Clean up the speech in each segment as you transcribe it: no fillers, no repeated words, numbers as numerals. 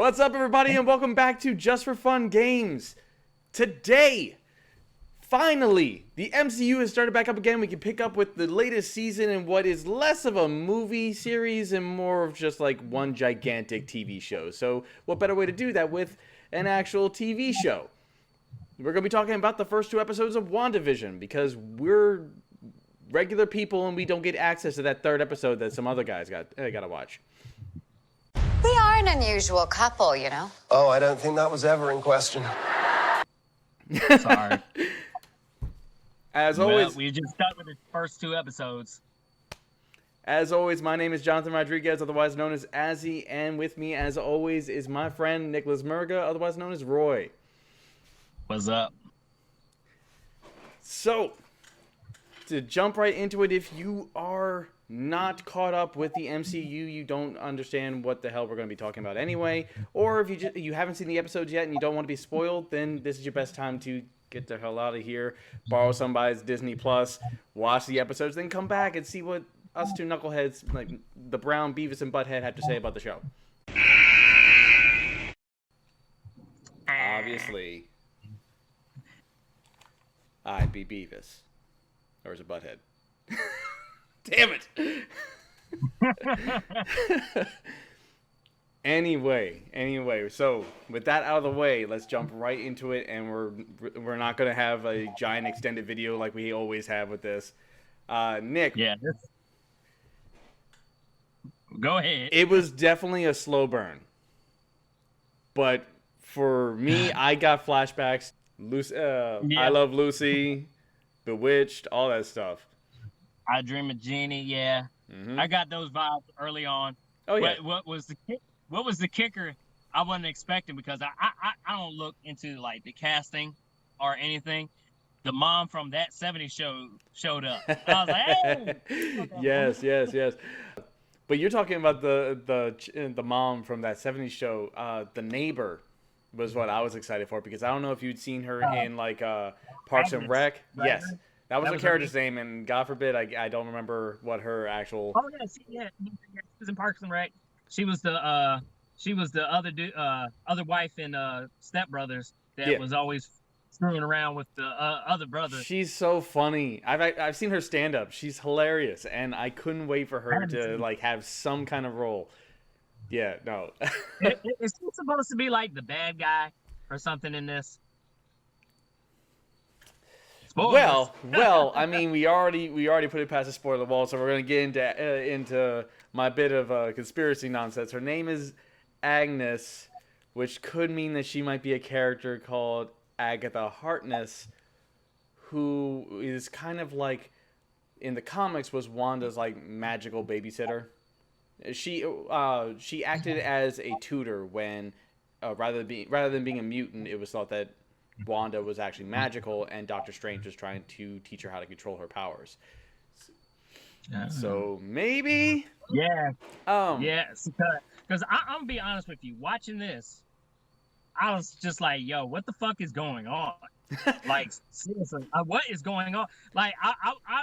What's up, everybody, and welcome back to Just for Fun Games. Today, finally, the MCU has started back up again. We can pick up with the latest season in what is less of a movie series and more of just like one gigantic TV show. So what better way to do that with an actual TV show? We're going to be talking about the first 2 episodes of WandaVision because we're regular people and we don't get access to that 3rd episode that some other guys got to watch. We are an unusual couple, you know. Oh, I don't think that was ever in question. Sorry. As always, we just stuck with the first 2 episodes. As always, my name is Jonathan Rodriguez, otherwise known as Azzy, and with me, as always, is my friend Nicholas Murga, otherwise known as Roy. What's up? So, to jump right into it, if you are not caught up with the MCU, you don't understand what the hell we're going to be talking about anyway, or if you haven't seen the episodes yet and you don't want to be spoiled, then this is your best time to get the hell out of here, borrow somebody's Disney Plus, watch the episodes, then come back and see what us 2 knuckleheads, like the Brown, Beavis, and Butthead, have to say about the show. Obviously, I'd be Beavis. Or is it Butthead? Damn it! Anyway, so with that out of the way, let's jump right into it, and we're not gonna have a giant extended video like we always have with this. Nick. Yeah. Go ahead. It was definitely a slow burn, but for me, I got flashbacks. I Love Lucy, Bewitched, all that stuff. I Dream of Jeannie, yeah. Mm-hmm. I got those vibes early on. Oh yeah. What was the kicker? I wasn't expecting, because I don't look into like the casting or anything. The mom from That 70s Show showed up. I was like, hey. Yes. But you're talking about the mom from That 70s Show. The neighbor was what I was excited for, because I don't know if you'd seen her in like Parks and Rec. Right? Yes. That was the character's name, and God forbid I don't remember what her actual. Oh yeah, she was in Parks and Rec. She was the other wife in Step Brothers that was always screwing around with the other brother. She's so funny. I've seen her stand up. She's hilarious, and I couldn't wait for her to like have some kind of role. Yeah, no. Is she supposed to be like the bad guy or something in this? Spoilers. Well, I mean, we already put it past the spoiler wall, so we're gonna get into my bit of conspiracy nonsense. Her name is Agnes, which could mean that she might be a character called Agatha Harkness, who is kind of like in the comics was Wanda's like magical babysitter. She acted as a tutor when rather than being a mutant, it was thought that Wanda was actually magical, and Doctor Strange was trying to teach her how to control her powers. So maybe, yeah, because I'm gonna be honest with you. Watching this, I was just like, "Yo, what the fuck is going on?" Like, seriously, what is going on? Like,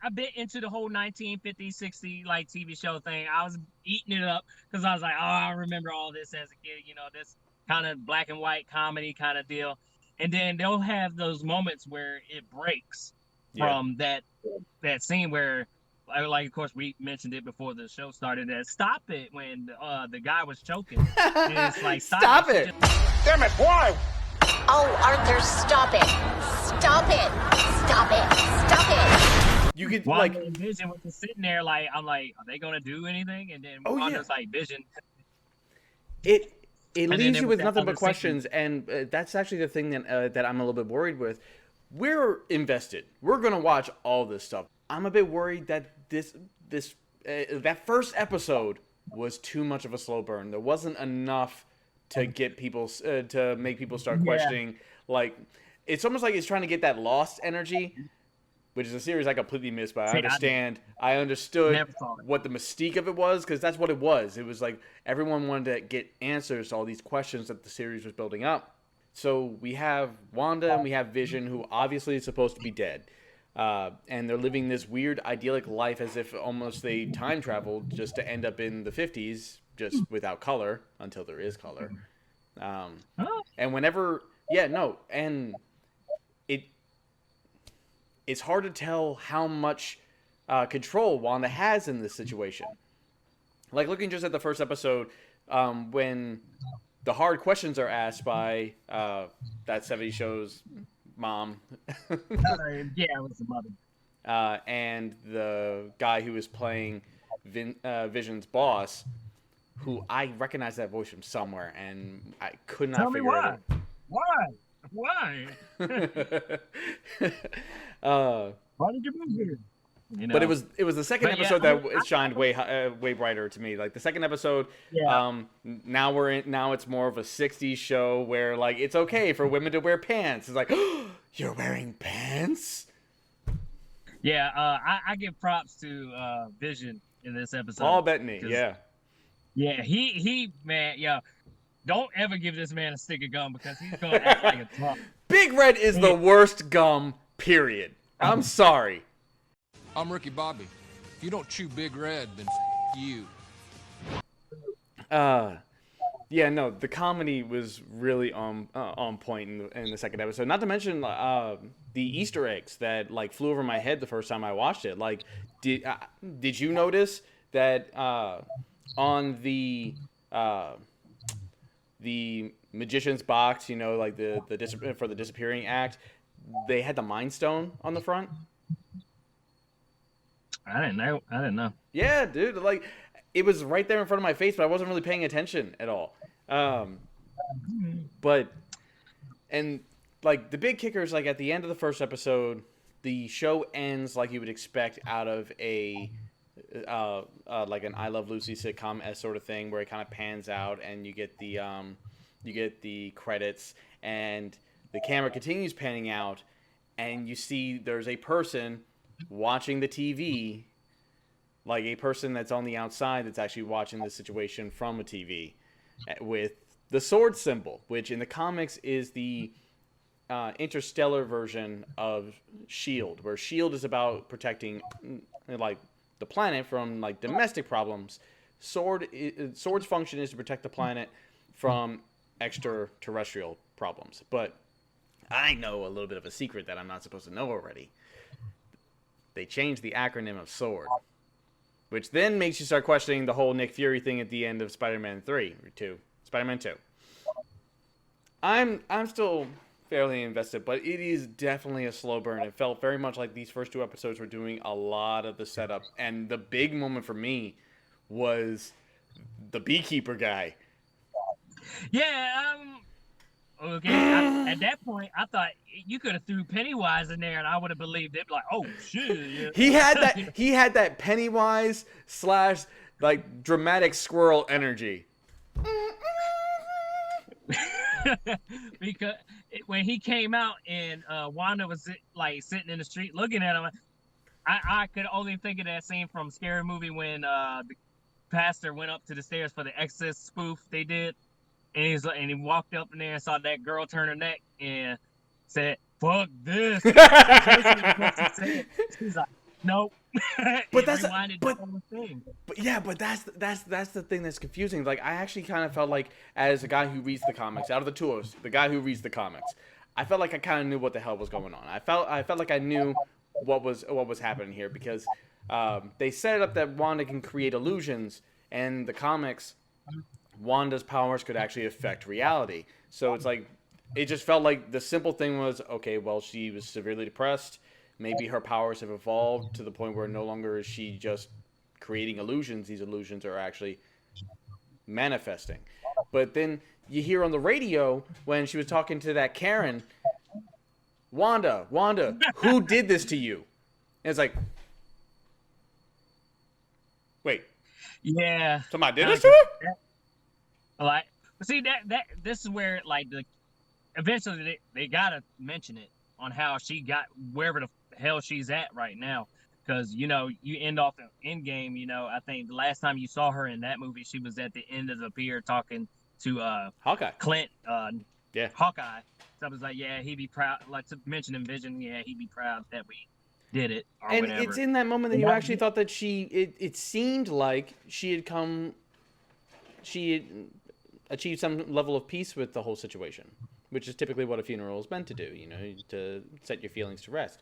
I've been into the whole 1950s, 60s like TV show thing. I was eating it up because I was like, "Oh, I remember all this as a kid." You know, this kind of black and white comedy kind of deal. And then they'll have those moments where it breaks from that scene where, like, of course, we mentioned it before the show started, that stop it when the guy was choking. And it's like, stop it. Damn it, why? Oh, Arthur, stop it. Stop it. Stop it. Stop it. You could Wanda like and Vision was just sitting there like, I'm like, are they going to do anything? And then Wanda's like, Vision. It leaves you with nothing but questions, and that's actually the thing that I'm a little bit worried with. We're invested. We're gonna watch all this stuff. I'm a bit worried that that first episode was too much of a slow burn. There wasn't enough to get people to make people start questioning. Like, it's almost like it's trying to get that Lost energy, which is a series I completely missed, but I understood what the mystique of it was, because that's what it was. It was like everyone wanted to get answers to all these questions that the series was building up. So we have Wanda and we have Vision, who obviously is supposed to be dead. And they're living this weird, idyllic life as if almost they time traveled just to end up in the 50s, just without color, until there is color. And whenever, and it's hard to tell how much control Wanda has in this situation. Like looking just at the first episode, when the hard questions are asked by that 70s show's mom. Yeah, it was the mother. And the guy who was playing Vision's boss, who I recognize that voice from somewhere, and I could not figure it out. Why? Why did you move here? You know? But it was the second episode that shined way brighter to me. Like the second episode, now it's more of a 60s show where like it's okay for women to wear pants. It's like, oh, you're wearing pants? Yeah, I give props to Vision in this episode. Paul Bettany, yeah. Yeah, he man, don't ever give this man a stick of gum because he's gonna act like a drunk. Big Red is the worst gum, period. I'm sorry. I'm Ricky Bobby. If you don't chew Big Red, then you. Yeah, no, the comedy was really on point in the second episode. Not to mention the Easter eggs that like flew over my head the first time I watched it. Like, did you notice that on the magician's box, you know, like for the disappearing act, they had the Mind Stone on the front? I didn't know. Yeah, dude, like it was right there in front of my face, but I wasn't really paying attention at all. But like the big kicker is like at the end of the first episode, the show ends like you would expect out of a like an I Love Lucy sitcom sort of thing, where it kind of pans out and you get the credits and the camera continues panning out and you see there's a person watching the TV, like a person that's on the outside that's actually watching the situation from a TV with the sword symbol, which in the comics is the interstellar version of S.H.I.E.L.D., where S.H.I.E.L.D. is about protecting like the planet from like domestic problems. Sword's function is to protect the planet from extraterrestrial problems. But I know a little bit of a secret that I'm not supposed to know already. They changed the acronym of SWORD, which then makes you start questioning the whole Nick Fury thing at the end of Spider-Man 2. I'm still fairly invested, but it is definitely a slow burn. It felt very much like these first two episodes were doing a lot of the setup, and the big moment for me was the beekeeper guy. Yeah, okay. At that point, I thought you could have threw Pennywise in there, and I would have believed it. Like, oh shit! Yeah. He had that Pennywise / like dramatic squirrel energy. Because when he came out and Wanda was like sitting in the street looking at him, I could only think of that scene from Scary Movie when the pastor went up to the stairs for the Exorcist spoof they did. And he walked up in there and saw that girl turn her neck and said, "Fuck this." She's like, "Nope." But that's that's the thing that's confusing. Like I actually kind of felt like, as a guy who reads the comics, out of the two of us, the guy who reads the comics, I felt like I kind of knew what the hell was going on. I felt like I knew what was happening here because they set it up that Wanda can create illusions, and the comics, Wanda's powers could actually affect reality. So it's like, it just felt like the simple thing was, okay, well, she was severely depressed. Maybe her powers have evolved to the point where no longer is she just creating illusions. These illusions are actually manifesting. But then you hear on the radio when she was talking to that Karen, Wanda, who did this to you? And it's like, wait. Yeah. Somebody did this to her? Like, see that this is where like eventually they gotta mention it on how she got wherever the hell she's at right now, because you know you end off in Endgame. You know, I think the last time you saw her in that movie, she was at the end of the pier talking to Hawkeye. Clint. Yeah. Hawkeye. So I was like, yeah, he'd be proud. Like to mention in Vision, yeah, he'd be proud that we did it. Or and whatever. It's in that moment that you actually thought that it seemed like she had achieve some level of peace with the whole situation, which is typically what a funeral is meant to do, you know, to set your feelings to rest.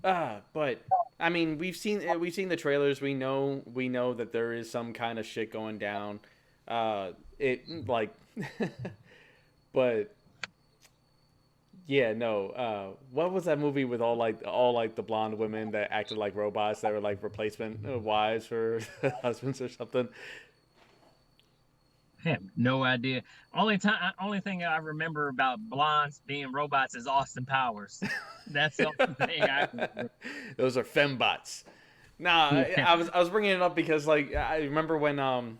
But I mean, we've seen the trailers. We know that there is some kind of shit going down. But yeah, no. What was that movie with all the blonde women that acted like robots that were like replacement wives for husbands or something? I have no idea. Only thing I remember about blondes being robots is Austin Powers. That's the only thing I remember. Those are fembots. Nah, Yeah. I was bringing it up because like I remember when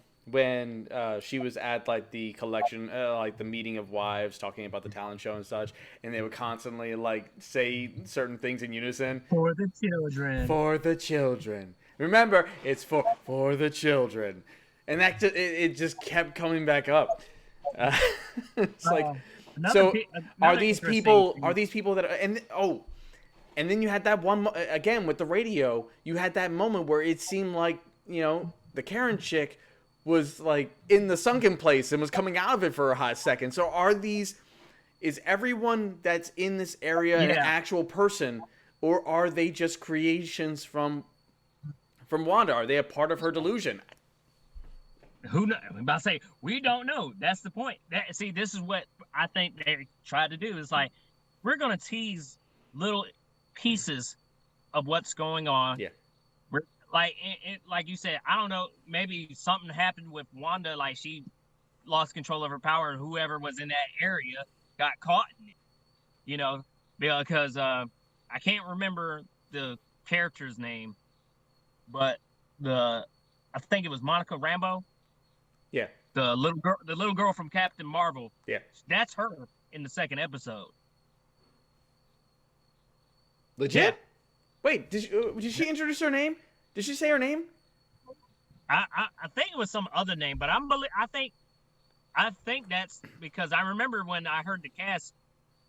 she was at like the collection, like the meeting of wives, talking about the talent show and such, and they would constantly like say certain things in unison. For the children. For the children. Remember, it's for the children, and that it just kept coming back up. It's like, so are these people that and then you had that one again with the radio. You had that moment where it seemed like, you know, the Karen chick was like in the sunken place and was coming out of it for a hot second. So is everyone that's in this area an actual person, or are they just creations from Wanda? Are they a part of her delusion? Who knows? I'm about to say, we don't know. That's the point. See, this is what I think they tried to do. Is like, we're going to tease little pieces of what's going on. Yeah. Like you said, I don't know, maybe something happened with Wanda, like she lost control of her power, and whoever was in that area got caught in it, you know, because I can't remember the character's name, but I think it was Monica Rambeau. Yeah. The little girl from Captain Marvel. Yeah. That's her in the second episode. Legit? Yeah. Wait, did she introduce her name? Did she say her name? I think it was some other name, but I think that's because I remember when I heard the cast,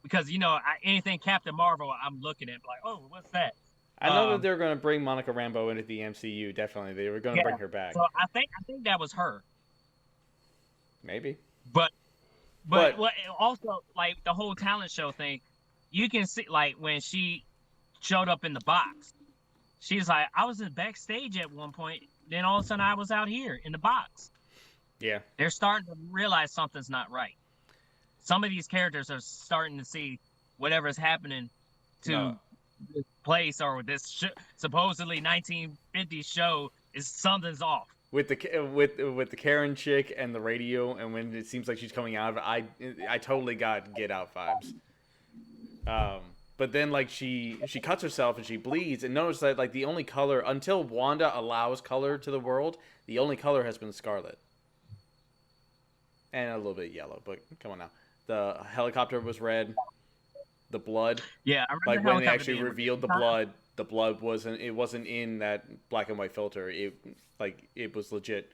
because you know anything Captain Marvel I'm looking at like, oh, what's that? I know that they're going to bring Monica Rambeau into the MCU. Definitely, they were going to bring her back. So I think that was her. Maybe. But also like the whole talent show thing, you can see like when she showed up in the box. She's like, I was in backstage at one point, then all of a sudden I was out here in the box. Yeah. They're starting to realize something's not right. Some of these characters are starting to see whatever's happening to this place or this supposedly 1950s show is something's off. With the Karen chick and the radio, and when it seems like she's coming out of it, I totally got Get Out vibes. But then, like, she cuts herself and she bleeds, and notice that, like, the only color, until Wanda allows color to the world, the only color has been scarlet. And a little bit yellow, but come on now. The helicopter was red. The blood. Yeah, I remember like, when they actually revealed the blood wasn't in that black and white filter. It was legit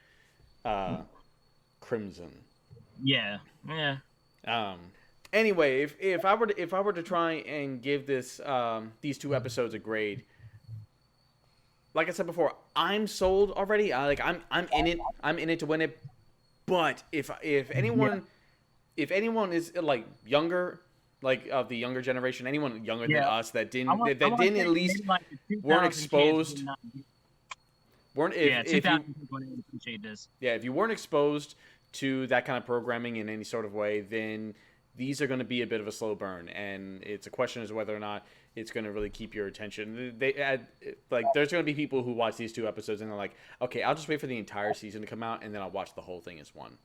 crimson. Yeah. Anyway, if I were to try and give this these two episodes a grade, like I said before, I'm sold already. I'm in it. I'm in it to win it. But if anyone is like younger, like of the younger generation, anyone younger than us that didn't at least like weren't exposed. Appreciate this. Yeah, if you weren't exposed to that kind of programming in any sort of way, then these are going to be a bit of a slow burn, and it's a question as to whether or not it's going to really keep your attention. There's going to be people who watch these two episodes and they're like, okay, I'll just wait for the entire season to come out and then I'll watch the whole thing as one.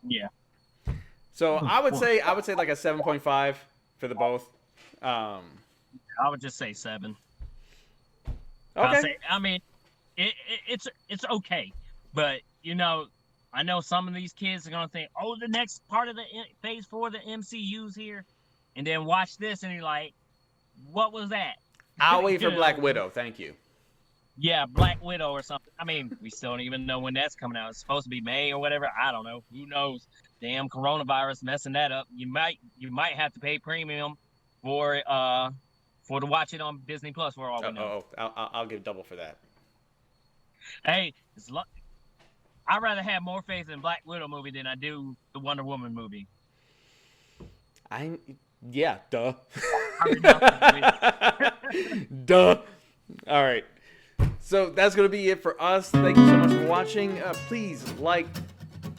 Yeah. So I would say like a 7.5 for the both. I would just say 7. Okay. I mean, it's okay, but you know, I know some of these kids are gonna think, oh, the next part of the phase 4 of the MCU's here, and then watch this and you're like, what was that? I'll wait for Black Widow. Thank you. Yeah, Black Widow or something. I mean, we still don't even know when that's coming out. It's supposed to be May or whatever. I don't know. Who knows? Damn coronavirus messing that up. You might have to pay premium for to watch it on Disney Plus. For all we know. I'll give double for that. Hey, I'd rather have more faith in Black Widow movie than I do the Wonder Woman movie. Yeah, duh. I Duh. All right. So that's going to be it for us. Thank you so much for watching. Please like,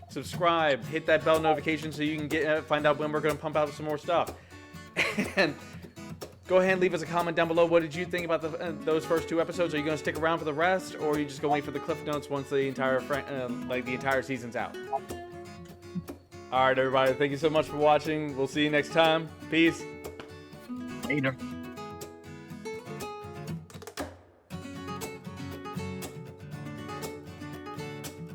subscribe, hit that bell notification so you can find out when we're going to pump out some more stuff. And go ahead and leave us a comment down below. What did you think about those first 2 episodes? Are you going to stick around for the rest, or are you just going to wait for the cliff notes once the entire the entire season's out? All right, everybody. Thank you so much for watching. We'll see you next time. Peace. Later.